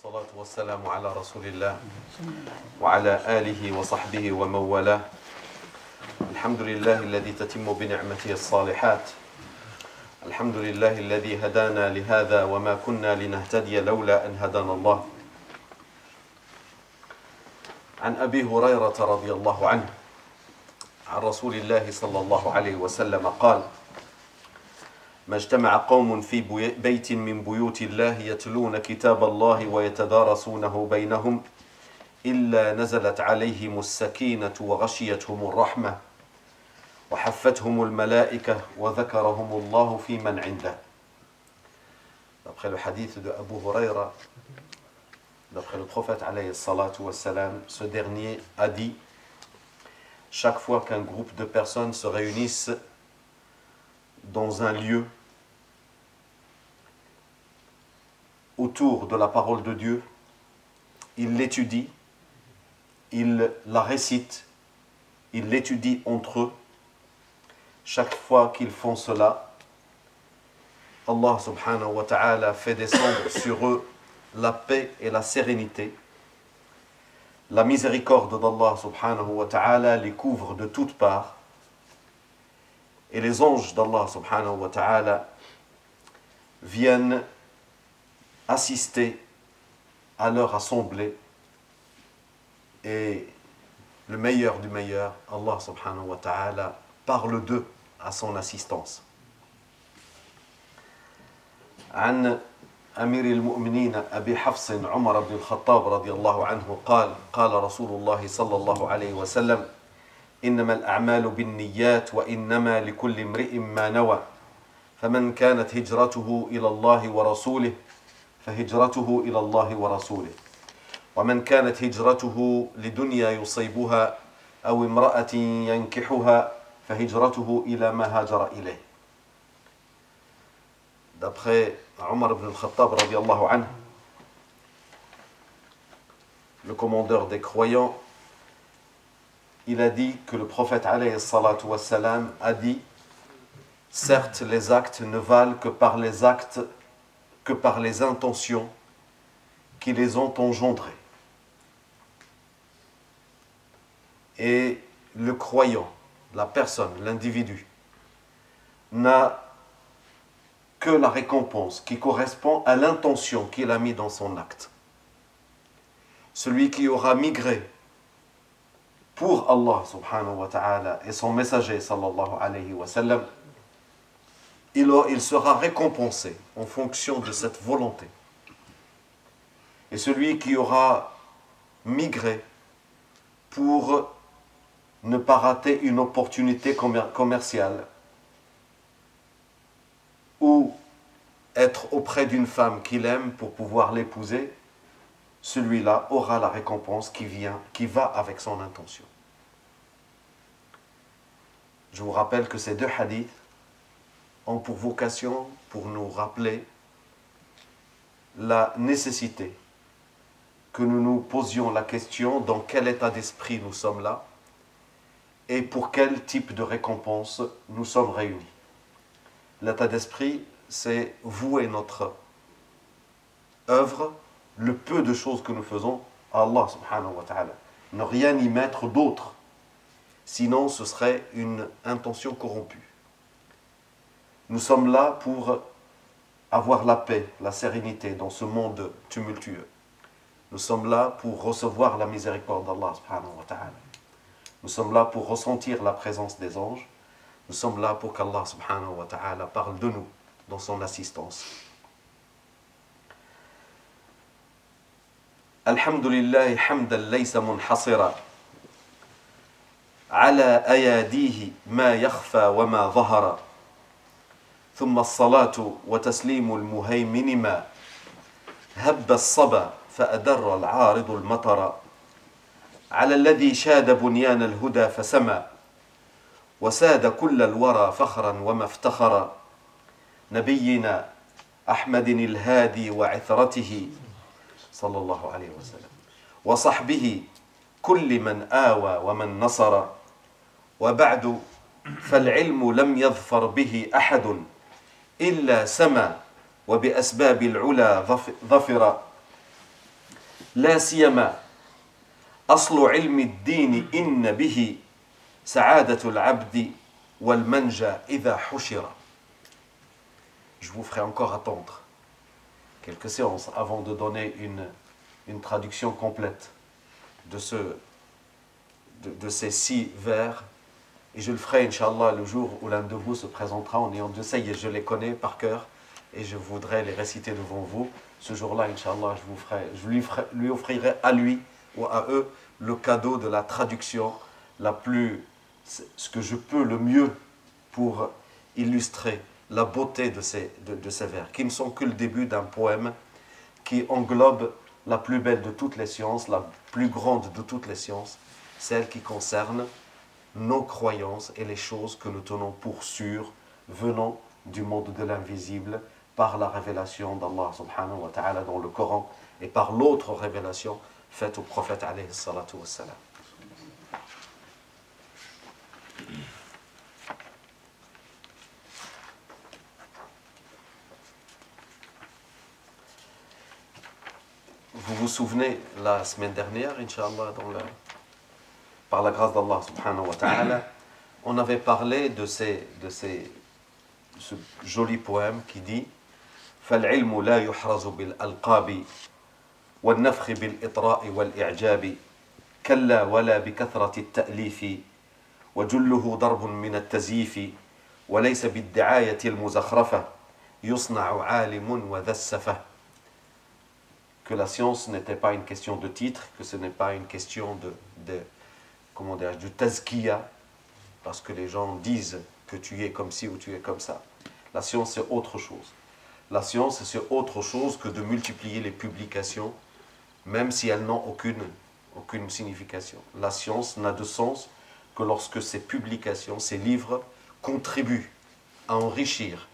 والصلاة والسلام على رسول الله وعلى آله وصحبه ومن والاه. الحمد لله الذي تتم بنعمته الصالحات. الحمد لله الذي هدانا لهذا وما كنا لنهتدي لولا أن هدانا الله. عن أبي هريرة رضي الله عنه عن رسول الله صلى الله عليه وسلم قال: ما اجتمع قوم في بيت من بيوت الله يتلون كتاب الله ويتدارسونه بينهم إلا نزلت عليهم السكينة وغشيتهم الرحمة وحفتهم الملائكة وذكرهم الله في من عنده. D'après le hadith de Abu Huraira, d'après le prophète alayhi salatu wassalam, ce dernier a dit: chaque fois qu'un groupe de personnes se réunissent dans un lieu autour de la parole de Dieu, ils l'étudient, ils la récitent, ils l'étudient entre eux. Chaque fois qu'ils font cela, Allah subhanahu wa ta'ala fait descendre sur eux la paix et la sérénité. La miséricorde d'Allah subhanahu wa ta'ala les couvre de toutes parts. Et les anges d'Allah subhanahu wa ta'ala viennent assister à leur assemblée. Et le meilleur du meilleur, Allah subhanahu wa ta'ala, parle d'eux à son assistance. عن أمير المؤمنين أبي حفص عمر بن الخطاب رضي الله عنه قال: قال رسول الله صلى الله عليه وسلم: إنما الأعمال بالنيات وإنما لكل امرئ ما نوى فمن كانت هجرته إلى الله ورسوله فهجرته إلى الله ورسوله ومن كانت هجرته لدنيا يصيبها أو امرأة ينكحها فهجرته إلى ما هاجر إليه. D'après Omar ibn al-Khattab radiyallahu anhu, le commandeur des croyants, il a dit que le prophète alayhi salatu wassalam a dit: certes, les actes ne valent que par les actes, que par les intentions qui les ont engendrés. Et le croyant, la personne, l'individu, n'a que la récompense qui correspond à l'intention qu'il a mis dans son acte. Celui qui aura migré pour Allah subhanahu wa ta'ala et son messager sallallahu alayhi wa sallam, il sera récompensé en fonction de cette volonté. Et celui qui aura migré pour ne pas rater une opportunité commerciale ou être auprès d'une femme qu'il aime pour pouvoir l'épouser, celui-là aura la récompense qui va avec son intention. Je vous rappelle que ces deux hadiths ont pour vocation pour nous rappeler la nécessité que nous nous posions la question dans quel état d'esprit nous sommes là et pour quel type de récompense nous sommes réunis. L'état d'esprit, c'est vouer notre œuvre, le peu de choses que nous faisons, à Allah subhanahu wa ta'ala. Ne rien y mettre d'autre, sinon ce serait une intention corrompue. Nous sommes là pour avoir la paix, la sérénité dans ce monde tumultueux. Nous sommes là pour recevoir la miséricorde d'Allah subhanahu wa ta'ala. Nous sommes là pour ressentir la présence des anges. Nous sommes là pour qu'Allah subhanahu wa ta'ala parle de nous dans son assistance. Alhamdulillah hamdan laysa munhasira ala ayadihi ma yakhfa wa ma dhahara ثم الصلاة وتسليم المهيمن ما هب الصبا فأدر العارض المطر على الذي شاد بنيان الهدى فسمى وساد كل الورى فخرا وما افتخر نبينا أحمد الهادي وعثرته صلى الله عليه وسلم وصحبه كل من آوى ومن نصر وبعد فالعلم لم يظفر به أحد إلا سما وبأسباب العلا ظفر لا سيما أصل علم الدين إن به سعادة العبد والمنجى إذا حشر. Je vous ferai encore attendre quelques séances avant de donner une traduction complète de ces 6 vers. Et je le ferai, Inch'Allah, le jour où l'un de vous se présentera en ayant dit ça y est, je les connais par cœur et je voudrais les réciter devant vous. Ce jour-là, Inch'Allah, je lui offrirai à lui ou à eux le cadeau de la traduction ce que je peux le mieux pour illustrer la beauté de ces vers, qui ne sont que le début d'un poème qui englobe la plus belle de toutes les sciences, la plus grande de toutes les sciences, celle qui concerne nos croyances et les choses que nous tenons pour sûres venant du monde de l'invisible par la révélation d'Allah subhanahu wa ta'ala dans le Coran et par l'autre révélation faite au prophète alayhi salatu wassalam. Vous vous souvenez, la semaine dernière, Inch'Allah, par la grâce d'Allah subhanahu wa ta'ala, on avait parlé de ce joli poème qui dit فَالْعِلْمُ لَا يُحْرَزُ بِالْأَلْقَابِ وَالنَّفْخِ بِالْإِطْرَاءِ وَالْإِعْجَابِ كَلَّا وَلَا بِكَثْرَةِ التَّأْلِيفِ وَجُلُّهُ ضَرْبٌ مِنَ التَّزْيِيفِ وَلَيْسَ بِالدِّعَايَةِ الْمُزَخْرَفَةِ يُصْنَعُ عَالِمٌ وَذَا السَّفَةِ. Que la science n'était pas une question de titre, que ce n'est pas une question de tazkiya, parce que les gens disent que tu es comme ci ou tu es comme ça. La science, c'est autre chose. La science, c'est autre chose que de multiplier les publications, même si elles n'ont aucune signification. La science n'a de sens que lorsque ces publications, ces livres, contribuent à enrichir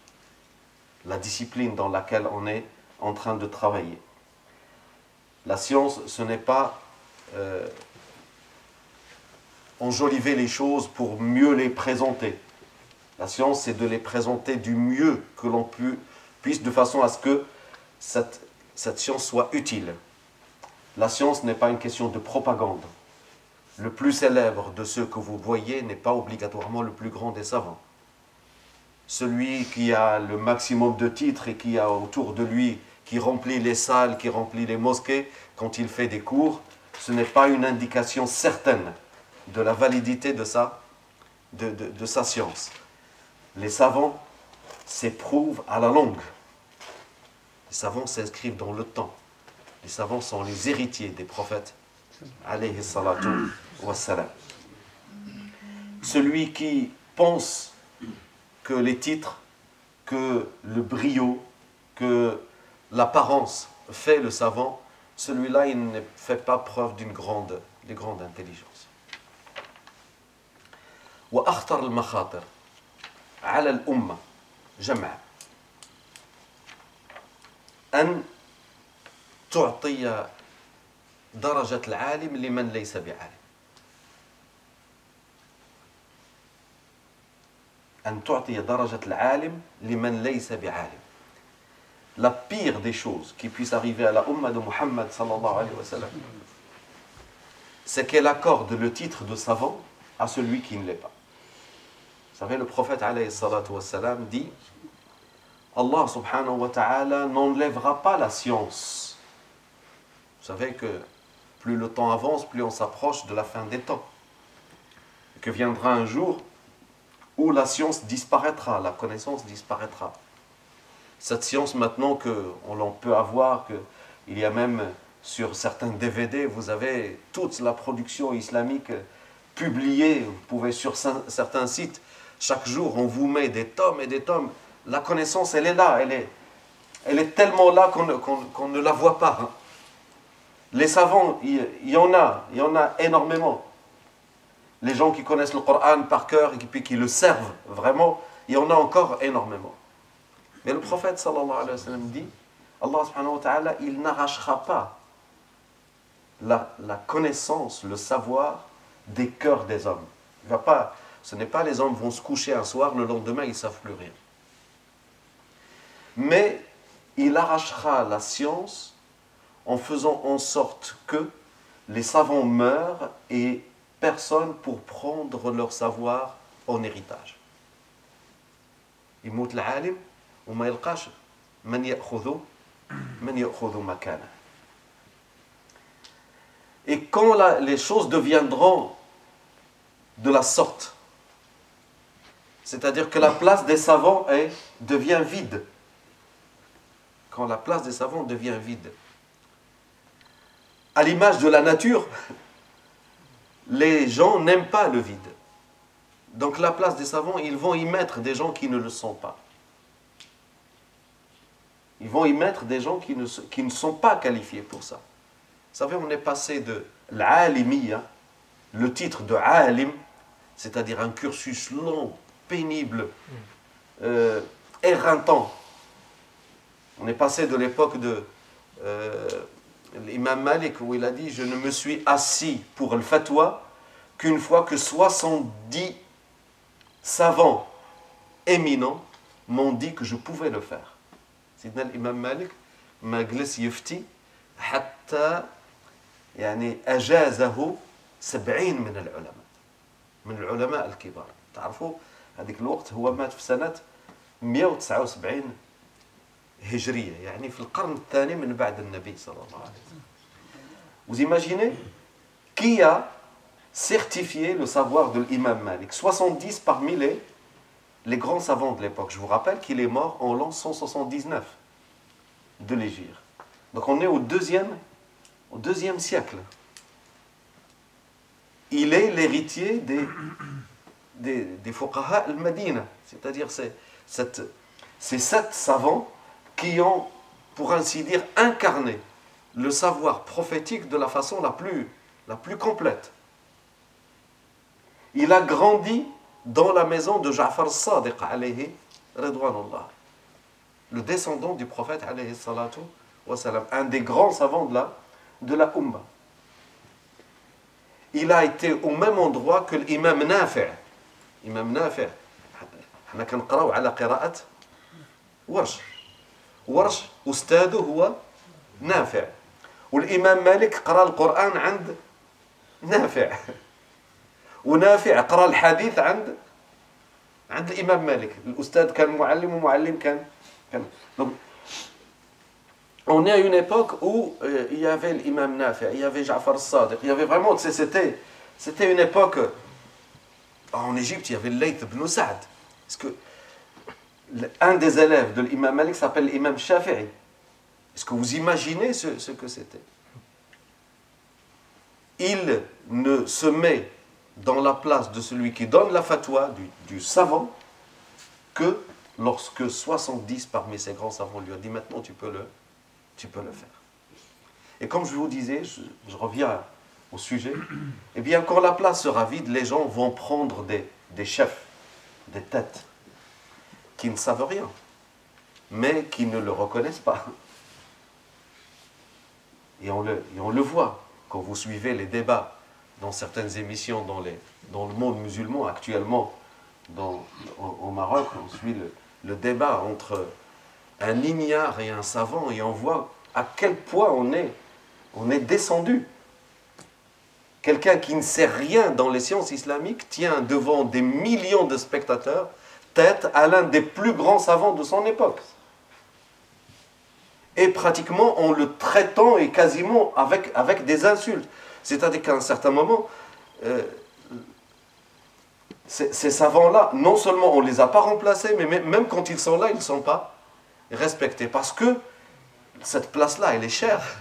la discipline dans laquelle on est en train de travailler. La science, ce n'est pas enjoliver les choses pour mieux les présenter. La science, c'est de les présenter du mieux que l'on puisse, de façon à ce que cette science soit utile. La science n'est pas une question de propagande. Le plus célèbre de ceux que vous voyez n'est pas obligatoirement le plus grand des savants. Celui qui a le maximum de titres et qui a autour de lui, qui remplit les salles, qui remplit les mosquées, quand il fait des cours, ce n'est pas une indication certaine de la validité de sa science. Les savants s'éprouvent à la longue. Les savants s'inscrivent dans le temps. Les savants sont les héritiers des prophètes, alayhi salatu wassalam. Celui qui pense que les titres, que le brio, que l'apparence fait le savant, celui-là, il ne fait pas preuve d'une grande intelligence. وأخطر المخاطر على الأمة جمع أن تعطي درجة العالم لمن ليس بعالم. أن تعطي درجة العالم لمن ليس بعالم. La pire des choses qui puisse arriver à la Ummah de Muhammad sallallahu alayhi wa sallam, c'est qu'elle accorde le titre de savant à celui qui ne l'est pas. Vous savez, le prophète alayhi salatu wa sallam dit Allah subhanahu wa ta'ala n'enlèvera pas la science. Vous savez que plus le temps avance, plus on s'approche de la fin des temps. Et que viendra un jour où la science disparaîtra, la connaissance disparaîtra. Cette science maintenant qu'on peut avoir, qu'il y a même sur certains DVD, vous avez toute la production islamique publiée, vous pouvez sur certains sites, chaque jour on vous met des tomes et des tomes. La connaissance, elle est là, elle est tellement là qu'on ne la voit pas. Hein. Les savants, il y en a énormément. Les gens qui connaissent le Coran par cœur et puis qui le servent vraiment, il y en a encore énormément. Mais le prophète sallallahu alayhi wa sallam dit, Allah subhanahu wa ta'ala, il n'arrachera pas la connaissance, le savoir des cœurs des hommes. Ce n'est pas les hommes vont se coucher un soir, le lendemain ils ne savent plus rien. Mais il arrachera la science en faisant en sorte que les savants meurent et personne pour prendre leur savoir en héritage. يموت العالم وما يلقاش من يأخذ مكانه. Et quand les choses deviendront de la sorte, c'est-à-dire que la place des savants devient vide. Quand la place des savants devient vide, à l'image de la nature, les gens n'aiment pas le vide. Donc la place des savants, ils vont y mettre des gens qui ne le sont pas. Ils vont y mettre des gens qui ne sont pas qualifiés pour ça. Vous savez, on est passé de l'alimiya, le titre de alim, c'est-à-dire un cursus long, pénible, éreintant. On est passé de l'époque de l'imam Malik où il a dit « Je ne me suis assis pour le fatwa qu'une fois que 70 savants éminents m'ont dit que je pouvais le faire. » Sidna l'imam Malik ما جلس يفتي حتى يعني أجازه 70 من العلماء الكبار. تعرفوا هذيك الوقت هو مات في سنة 179 هجرية يعني في القرن الثاني من بعد النبي صلى الله عليه وسلم. Vous imaginez qui a certifié le savoir de l'imam Malik? 70 parmi les grands savants de l'époque. Je vous rappelle qu'il est mort en l'an 179 de l'Hégire. Donc on est au deuxième siècle. Il est l'héritier des fuqaha al-Madina. C'est-à-dire ces 7 savants qui ont, pour ainsi dire, incarné le savoir prophétique de la façon la plus complète. Il a grandi dans la maison de Ja'far al-Sadiq, alayhi ridwanullah, le descendant du prophète, alayhi salatu wa salam, un des grands savants de la Ummah. Il a été au même endroit que l'imam Nafi'. Imam Nafi', احنا كنقراو على قراءة ورش أستاذه هو نافع. والإمام مالك قرأ القرآن عند نافع. ونافع قرأ الحديث عند الإمام مالك. الأستاذ كان معلم ومعلم كان. Donc, on est à une époque où il y avait l'imam Nafi', il y avait Ja'far al-Sadiq, il y avait vraiment, c'était une époque, en Égypte, il y avait Layth ibn Sa'd. Parce que un des élèves de l'imam Malik s'appelle l'imam Shafi'i. Est-ce que vous imaginez ce que c'était? Il ne se met dans la place de celui qui donne la fatwa, du savant, que lorsque 70 parmi ces grands savants lui ont dit maintenant tu peux le faire. Et comme je vous disais, je reviens au sujet, eh bien quand la place sera vide, les gens vont prendre des chefs, des têtes, qui ne savent rien, mais qui ne le reconnaissent pas. Et on le voit quand vous suivez les débats dans certaines émissions dans le monde musulman actuellement, au Maroc, on suit le débat entre un ignare et un savant et on voit à quel point on est descendu. Quelqu'un qui ne sait rien dans les sciences islamiques tient devant des millions de spectateurs tête à l'un des plus grands savants de son époque. Et pratiquement en le traitant et quasiment avec des insultes. C'est-à-dire qu'à un certain moment, ces savants-là, non seulement on ne les a pas remplacés, mais même quand ils sont là, ils ne sont pas respectés. Parce que cette place-là, elle est chère.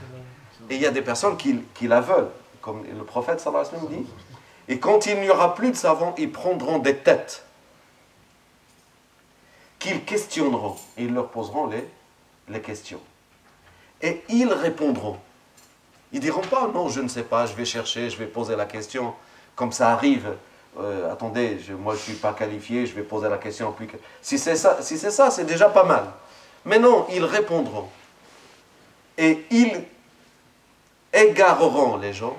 Et il y a des personnes qui la veulent. Comme le prophète sallallahu alayhi wa sallam dit. Et quand il n'y aura plus de savants, ils prendront des têtes qu'ils questionneront. Et ils leur poseront les questions. Et ils répondront. Ils ne diront pas, non, je ne sais pas, je vais chercher, je vais poser la question. Comme ça arrive, attendez, moi je ne suis pas qualifié, je vais poser la question. Si c'est ça, c'est déjà pas mal. Mais non, ils répondront. Et ils égareront les gens.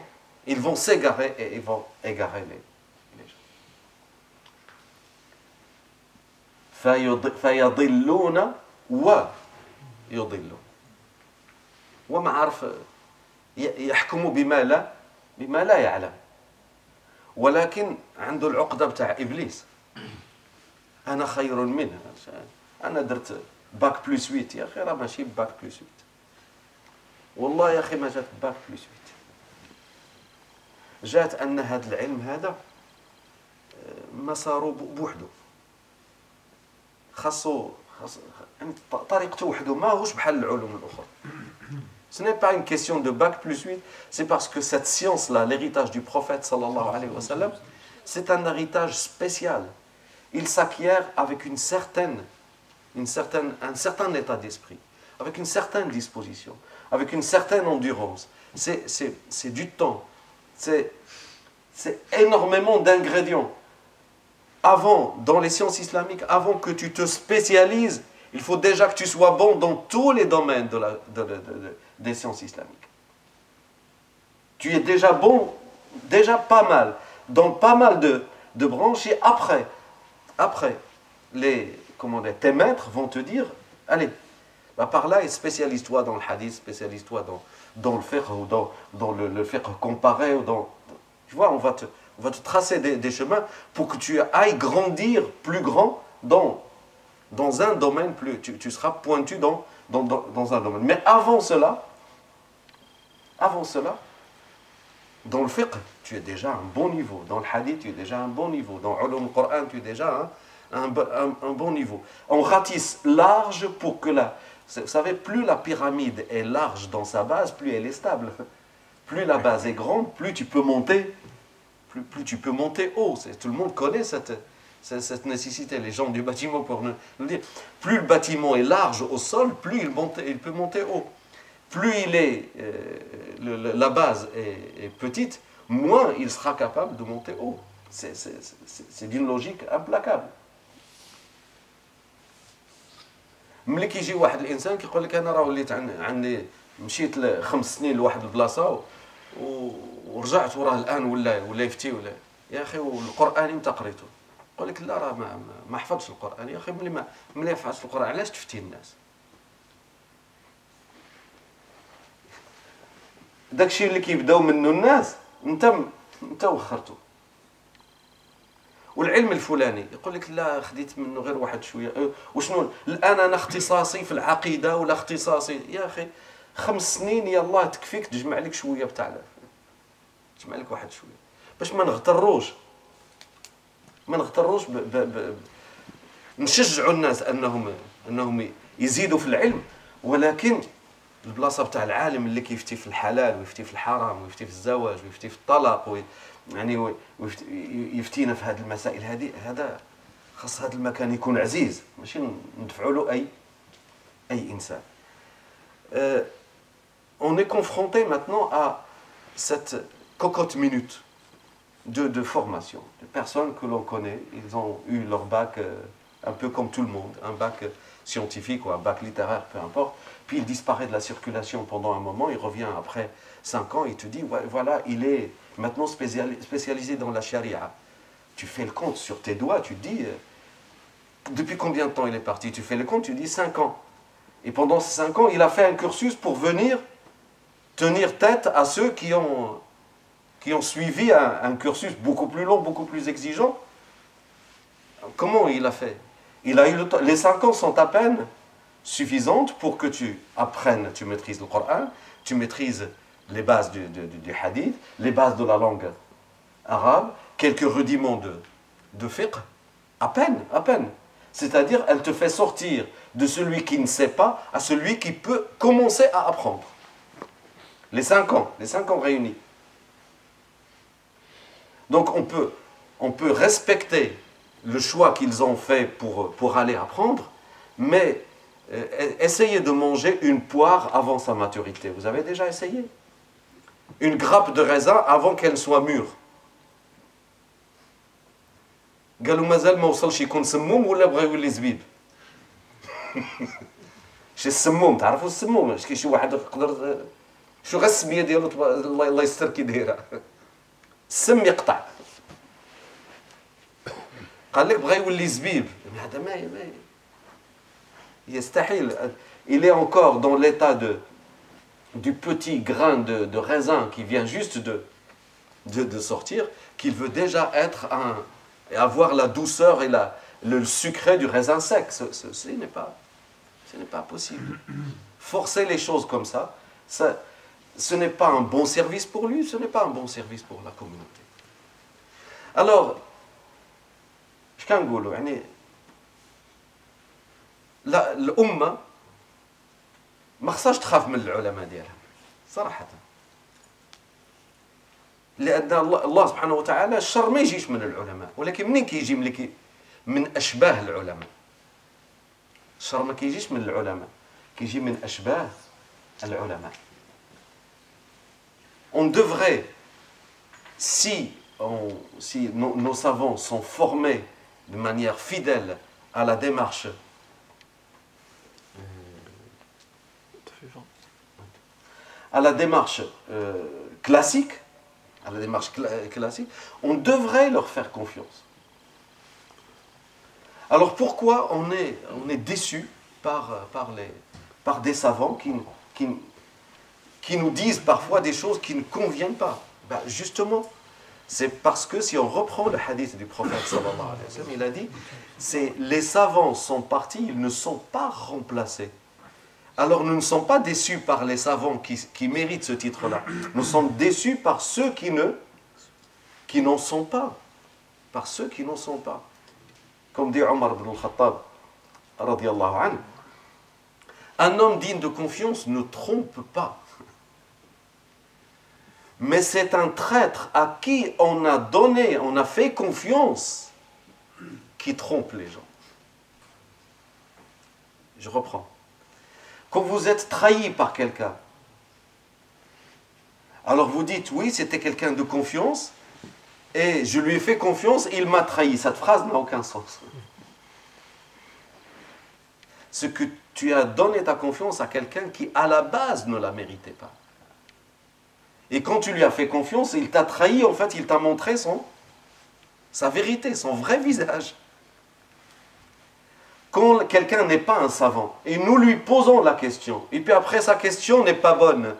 Ils vont s'égarer et ils vont égarer les gens. فيضلون ويضلون. وما عارف يحكم بما لا يعلم، ولكن عنده العقدة بتاع إبليس. أنا خير منه، أنا درت باك بلس 8. يا أخي راه ماشي باك بلس 8، والله يا أخي ما جات باك بلس 8. جات أن هذا العلم هذا مساره بوحده، خاصو يعني طريقته وحده، ماهوش بحال العلوم الأخرى. Ce n'est pas une question de bac plus 8, c'est parce que cette science-là, l'héritage du prophète sallallahu alayhi wa sallam, c'est un héritage spécial. Il s'acquiert avec un certain état d'esprit, avec une certaine disposition, avec une certaine endurance. C'est du temps, c'est énormément d'ingrédients. Avant, dans les sciences islamiques, avant que tu te spécialises, il faut déjà que tu sois bon dans tous les domaines des sciences islamiques. Tu es déjà bon, déjà pas mal, dans pas mal de branches, et après tes maîtres vont te dire, allez, bah par là, spécialise-toi dans le hadith, spécialise-toi dans le fiqh, ou dans le fiqh comparé, ou tu vois, on va te tracer des chemins pour que tu ailles grandir plus grand dans un domaine, tu seras pointu dans un domaine. Mais avant cela, dans le fiqh, tu es déjà à un bon niveau. Dans le hadith, tu es déjà à un bon niveau. Dans ulum al-Qur'an, tu es déjà à un bon niveau. On ratisse large pour que vous savez, plus la pyramide est large dans sa base, plus elle est stable. Plus la base est grande, plus tu peux monter, plus tu peux monter haut. Tout le monde connaît cette nécessité, les gens du bâtiment pour nous dire. Plus le bâtiment est large au sol, plus il peut monter haut. Plus la base est petite, moins il sera capable de monter haut. C'est d'une logique implacable. ملي كيجي واحد الانسان كيقول لك انا راه وليت عندي مشيت 5 سنين لواحد البلاصه ورجعت وراه الان ولا يفتي ولا يا اخي والقران امتى قريته؟ يقول لك لا راه ما حفظتش القران. يا اخي ملي حفظت القران علاش تفتي الناس؟ داكشي اللي كيبداو منه الناس انت وخرته. والعلم الفلاني يقول لك لا خديت منه غير واحد شويه. وشنو الان انا اختصاصي في العقيده ولا اختصاصي؟ يا اخي 5 سنين يلاه تكفيك تجمع لك شويه بتاع تجمع لك واحد شويه باش ما نغتروش نشجعوا الناس انهم يزيدوا في العلم. ولكن البلاصه بتاع العالم اللي كيفتي في الحلال ويفتي في الحرام ويفتي في الزواج ويفتي في الطلاق يعني يفتينا في هذه المسائل هذا خاص هذا المكان يكون عزيز، ماشي ندفعوا له اي انسان. On est confronté maintenant à cette cocotte minute de formation. Des personnes que l'on connaît, ils ont eu leur bac un peu comme tout le monde, un bac scientifique ou un bac littéraire, peu importe. Puis il disparaît de la circulation pendant un moment, il revient après 5 ans, il te dit, ouais, voilà, il est maintenant spécialisé dans la charia. Tu fais le compte sur tes doigts, tu te dis, depuis combien de temps il est parti? Tu fais le compte, tu dis 5 ans. Et pendant ces 5 ans, il a fait un cursus pour venir tenir tête à ceux qui ont suivi un cursus beaucoup plus long, beaucoup plus exigeant. Comment il a fait? Il a eu le temps. Les 5 ans sont à peine suffisantes pour que tu apprennes, tu maîtrises le Coran, tu maîtrises les bases du hadith, les bases de la langue arabe, quelques rudiments de fiqh, à peine. C'est-à-dire, elle te fait sortir de celui qui ne sait pas à celui qui peut commencer à apprendre. Les 5 ans réunis. Donc on peut respecter le choix qu'ils ont fait pour aller apprendre, mais essayez de manger une poire avant sa maturité. Vous avez déjà essayé? Une grappe de raisin avant qu'elle soit mûre. قالوا مازال ما وصلش يكون سموم ولا بغى يولي زبيب. شي السموم تعرفوا السموم؟ كاين شي واحد يقدر شو غير السميه ديالو الله يستر كي دايره. السم يقطع. قال لك بغى يولي زبيب. هذا ما يستحيل. Il est encore dans l'état du petit grain de raisin qui vient juste de sortir, qu'il veut déjà avoir la douceur et le sucré du raisin sec. Ce n'est pas possible. Forcer les choses comme ça, ce n'est pas un bon service pour lui, ce n'est pas un bon service pour la communauté. Alors, je can نقولوا يعني الأمة ما خصهاش تخاف من العلماء ديالها صراحة. لأن الله سبحانه وتعالى الشر ما يجيش من العلماء، ولكن منين كيجي من أشباه العلماء. الشر ما كيجيش من العلماء، كيجي من أشباه العلماء. On devrait, si nos savants sont formés de manière fidèle à la démarche classique, on devrait leur faire confiance. Alors pourquoi on est déçu par des savants qui nous disent parfois des choses qui ne conviennent pas? Ben justement, c'est parce que si on reprend le hadith du prophète sallallahu alayhi wa sallam, il a dit, les savants sont partis, ils ne sont pas remplacés. Alors nous ne sommes pas déçus par les savants qui méritent ce titre-là. Nous sommes déçus par ceux qui n'en sont pas. Par ceux qui n'en sont pas. Comme dit Omar ibn al-Khattab, radiyallahu anhu, un homme digne de confiance ne trompe pas. Mais c'est un traître à qui on a fait confiance, qui trompe les gens. Je reprends. Quand vous êtes trahi par quelqu'un, alors vous dites, oui, c'était quelqu'un de confiance, et je lui ai fait confiance, et il m'a trahi. Cette phrase n'a aucun sens. Ce que tu as donné ta confiance à quelqu'un qui, à la base, ne la méritait pas. Et quand tu lui as fait confiance, il t'a trahi, en fait, il t'a montré sa vérité, son vrai visage. Quand quelqu'un n'est pas un savant, et nous lui posons la question, et puis après sa question n'est pas bonne,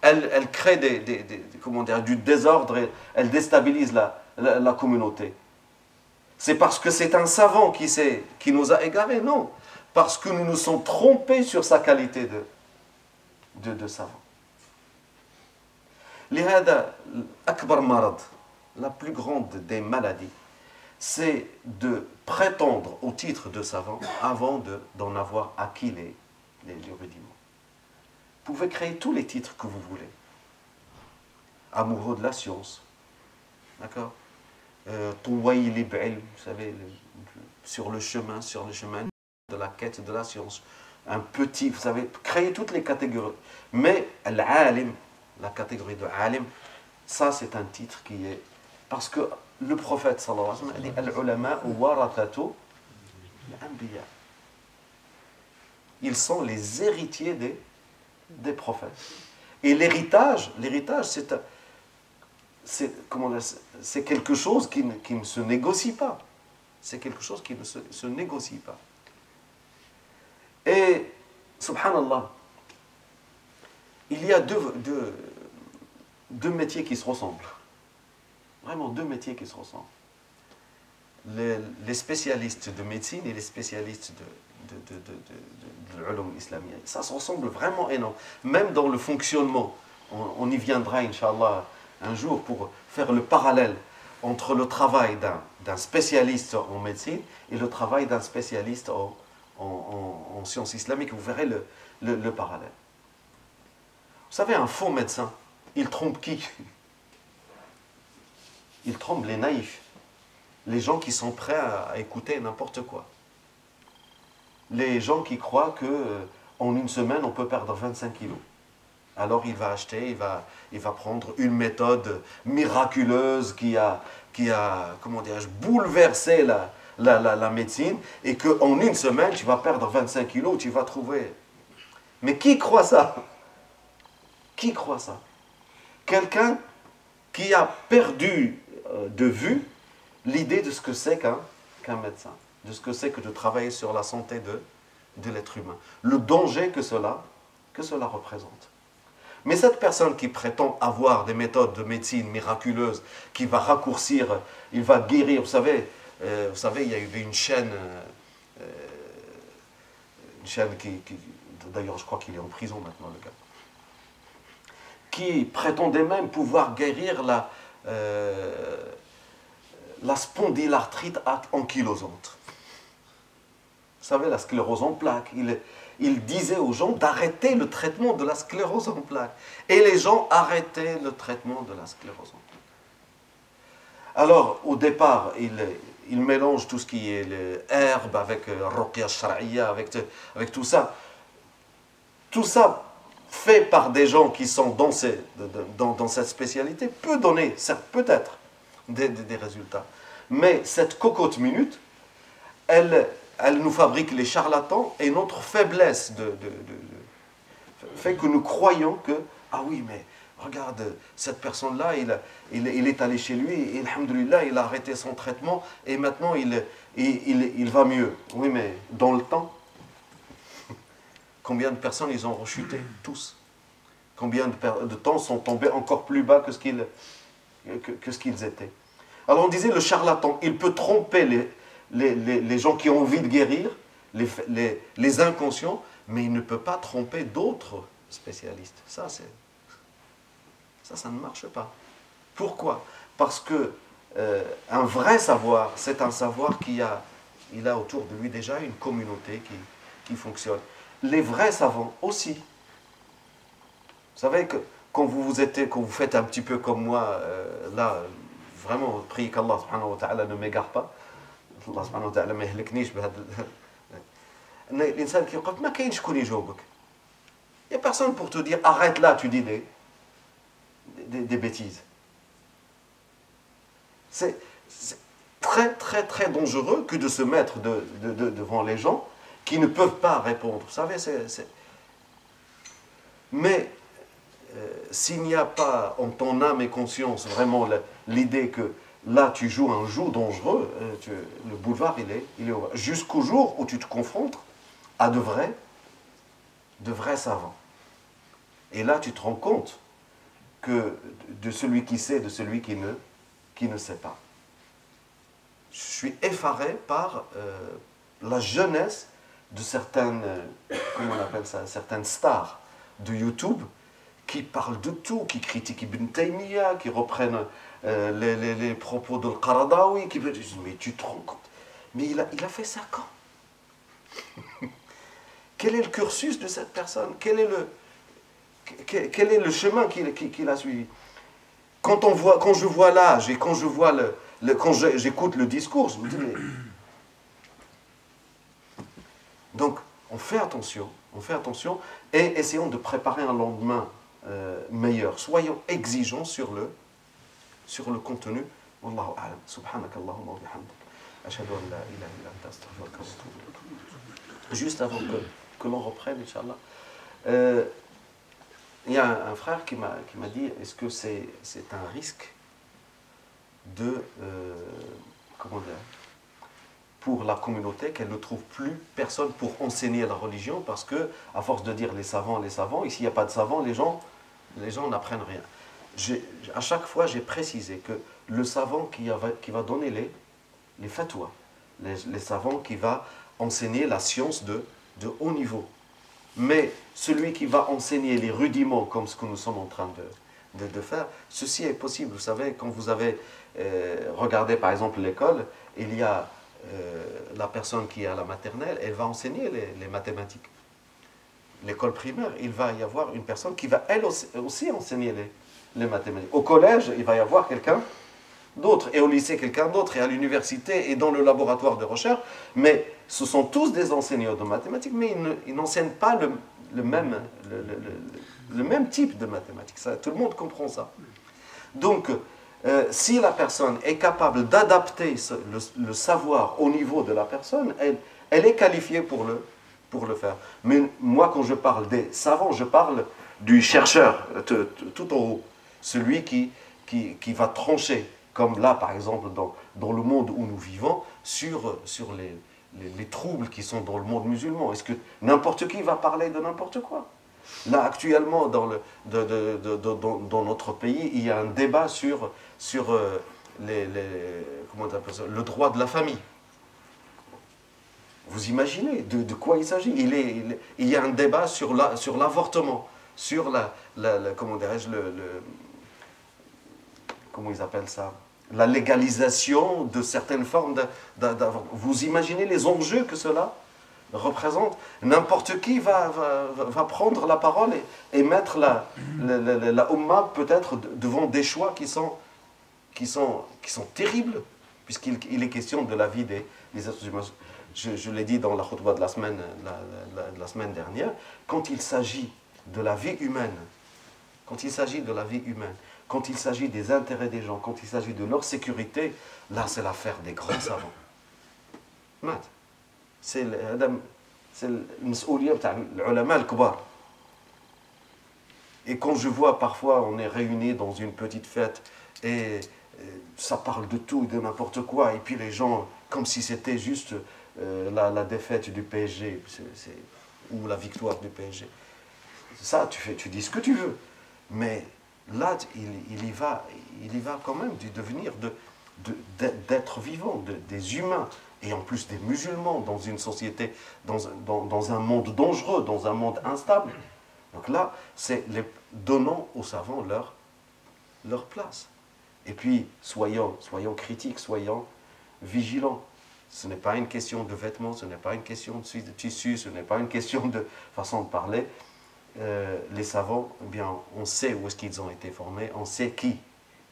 elle crée du désordre, elle déstabilise la communauté. C'est parce que c'est un savant qui nous a égarés? Non. Parce que nous nous sommes trompés sur sa qualité de savant. لهذا أكبر مرض, la plus grande des maladies, c'est de prétendre au titre de savant avant d'en avoir acquis les rudiments. Vous pouvez créer tous les titres que vous voulez. Amoureux de la science, d'accord, Touwaïli b'ilm, vous savez, sur le chemin de la quête de la science. Un petit, vous savez, créer toutes les catégories. Mais l'alim, la catégorie de alim, ça c'est un titre qui est... Parce que le prophète sallallahu alayhi wa sallam a dit al-ulama warathatu al-anbiya. Ils sont les héritiers des prophètes. Et l'héritage, c'est quelque chose qui ne se négocie pas. C'est quelque chose qui ne se négocie pas. Et, subhanallah, il y a deux métiers qui se ressemblent. Vraiment deux métiers qui se ressemblent. Les spécialistes de médecine et les spécialistes de l'ulum islamien. Ça se ressemble vraiment énormément. Même dans le fonctionnement. On y viendra, Inch'Allah, un jour pour faire le parallèle entre le travail d'un spécialiste en médecine et le travail d'un spécialiste en sciences islamiques. Vous verrez le parallèle. Vous savez, un faux médecin, il trompe qui? Il trompe les naïfs, les gens qui sont prêts à écouter n'importe quoi. Les gens qui croient qu'en une semaine, on peut perdre 25 kilos. Alors il va acheter, il va prendre une méthode miraculeuse qui a comment dirais-je, bouleversé la médecine, et qu'en une semaine, tu vas perdre 25 kilos, tu vas trouver... Mais qui croit ça? Qui croit ça? Quelqu'un qui a perdu de vue l'idée de ce que c'est qu'un médecin, de ce que c'est que de travailler sur la santé de l'être humain, le danger que cela représente. Mais cette personne qui prétend avoir des méthodes de médecine miraculeuses, qui va raccourcir, il va guérir, vous savez, il y a eu une chaîne d'ailleurs je crois qu'il est en prison maintenant le gars, qui prétendait même pouvoir guérir la spondylarthrite ankylosante. Vous savez, la sclérose en plaques. Il disait aux gens d'arrêter le traitement de la sclérose en plaques. Et les gens arrêtaient le traitement de la sclérose en plaques. Alors, au départ, il mélange tout ce qui est l'herbe avec Ruqya Shar'iyya, avec tout ça. Tout ça, fait par des gens qui sont dans cette spécialité, peut donner, certes, peut-être, des résultats. Mais cette cocotte minute, elle nous fabrique les charlatans et notre faiblesse fait que nous croyons que, ah oui, mais regarde, cette personne-là, il est allé chez lui et, alhamdoulilah, il a arrêté son traitement et maintenant il va mieux. Oui, mais dans le temps, combien de personnes ils ont rechuté? Tous. Combien de temps sont tombés encore plus bas que ce qu'ils étaient. Alors on disait, le charlatan, il peut tromper les gens qui ont envie de guérir, les inconscients, mais il ne peut pas tromper d'autres spécialistes. Ça ne marche pas. Pourquoi? Parce que un vrai savoir, c'est un savoir il a autour de lui déjà une communauté qui fonctionne. Les vrais savants aussi. Vous savez que quand vous faites un petit peu comme moi, là, vraiment, priez qu'Allah subhanahu wa ta'ala ne m'égare pas. Allah subhanahu wa ta'ala ما يهلكنيش بهذا الانسان كيوقف ما كاينش شكون يجاوبك. Il n'y a personne pour te dire arrête là, tu dis des bêtises. C'est très très très dangereux que de se mettre devant les gens qui ne peuvent pas répondre. Vous savez, mais s'il n'y a pas en ton âme et conscience vraiment l'idée que là tu joues un jeu dangereux, le boulevard il est ouvert. Jusqu'au jour où tu te confrontes à de vrais savants. Et là tu te rends compte que de celui qui sait, de celui qui ne sait pas. Je suis effaré par la jeunesse de certaines, comment on appelle ça, certaines stars de YouTube qui parlent de tout, qui critiquent Ibn Taymiyyah, qui reprennent les propos de Qaradawi, qui disent mais tu te rends compte, mais il a fait ça quand? Quel est le cursus de cette personne? Quel est le chemin qu'il a suivi? Quand je vois l'âge et quand j'écoute le discours, je me dis mais... Donc, on fait attention et essayons de préparer un lendemain meilleur. Soyons exigeants sur le contenu. Wallahu a'lam. Subhanak Allahumma wa bihamdik. Ashhadu an la ilaha illa anta astaghfiruka wa atubu ilayk. Juste avant que l'on reprenne, Inch'Allah, il y a un frère qui m'a dit, est-ce que c'est un risque de... comment dire, pour la communauté, qu'elle ne trouve plus personne pour enseigner la religion, parce que, à force de dire les savants, et s'il n'y a pas de savants, les gens n'apprennent rien. À chaque fois, j'ai précisé que le savant qui va donner les fatwas, les savants qui va enseigner la science de haut niveau, mais celui qui va enseigner les rudiments, comme ce que nous sommes en train de faire, ceci est possible. Vous savez, quand vous avez regardé par exemple l'école, il y a la personne qui est à la maternelle, elle va enseigner les mathématiques. L'école primaire, il va y avoir une personne qui va elle aussi enseigner les mathématiques. Au collège, il va y avoir quelqu'un d'autre, et au lycée, quelqu'un d'autre, et à l'université, et dans le laboratoire de recherche. Mais ce sont tous des enseignants de mathématiques, mais ils n'enseignent pas le même type de mathématiques. Ça, tout le monde comprend ça. Donc, si la personne est capable d'adapter le savoir au niveau de la personne, elle est qualifiée pour le faire. Mais moi, quand je parle des savants, je parle du chercheur, tout en haut. Celui qui va trancher, comme là, par exemple, dans le monde où nous vivons, sur les troubles qui sont dans le monde musulman. Est-ce que n'importe qui va parler de n'importe quoi? Là, actuellement, dans notre pays, il y a un débat sur comment on appelle ça, le droit de la famille. Vous imaginez de quoi il s'agit? Il y a un débat sur l'avortement, sur comment dirais-je, comment ils appellent ça? La légalisation de certaines formes d'avortement. Vous imaginez les enjeux que cela représente? N'importe qui va prendre la parole et mettre la Ummah peut-être devant des choix qui sont terribles, puisqu'il est question de la vie des êtres humains. Je l'ai dit dans la khutbah de la semaine dernière, quand il s'agit de la vie humaine, quand il s'agit des intérêts des gens, quand il s'agit de leur sécurité, là c'est l'affaire des grands savants. C'est le مسؤولية بتاع العلماء الكبار. Et quand je vois parfois on est réunis dans une petite fête et ça parle de tout, de n'importe quoi, et puis les gens, comme si c'était juste la défaite du PSG ou la victoire du PSG. Ça, tu dis ce que tu veux. Mais là, il y va quand même du devenir d'être vivant, des humains, et en plus des musulmans dans une société, dans un monde dangereux, dans un monde instable. Donc là, donnons aux savants leur place. Et puis, soyons critiques, soyons vigilants. Ce n'est pas une question de vêtements, ce n'est pas une question de tissu, ce n'est pas une question de façon de parler. Les savants, eh bien, on sait où est-ce qu'ils ont été formés, on sait qui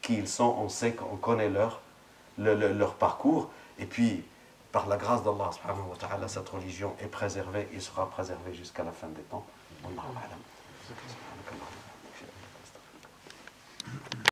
ils sont, on connaît leur parcours. Et puis, par la grâce d'Allah, subhanahu wa ta'ala, cette religion est préservée et sera préservée jusqu'à la fin des temps. Wallahu a'lam.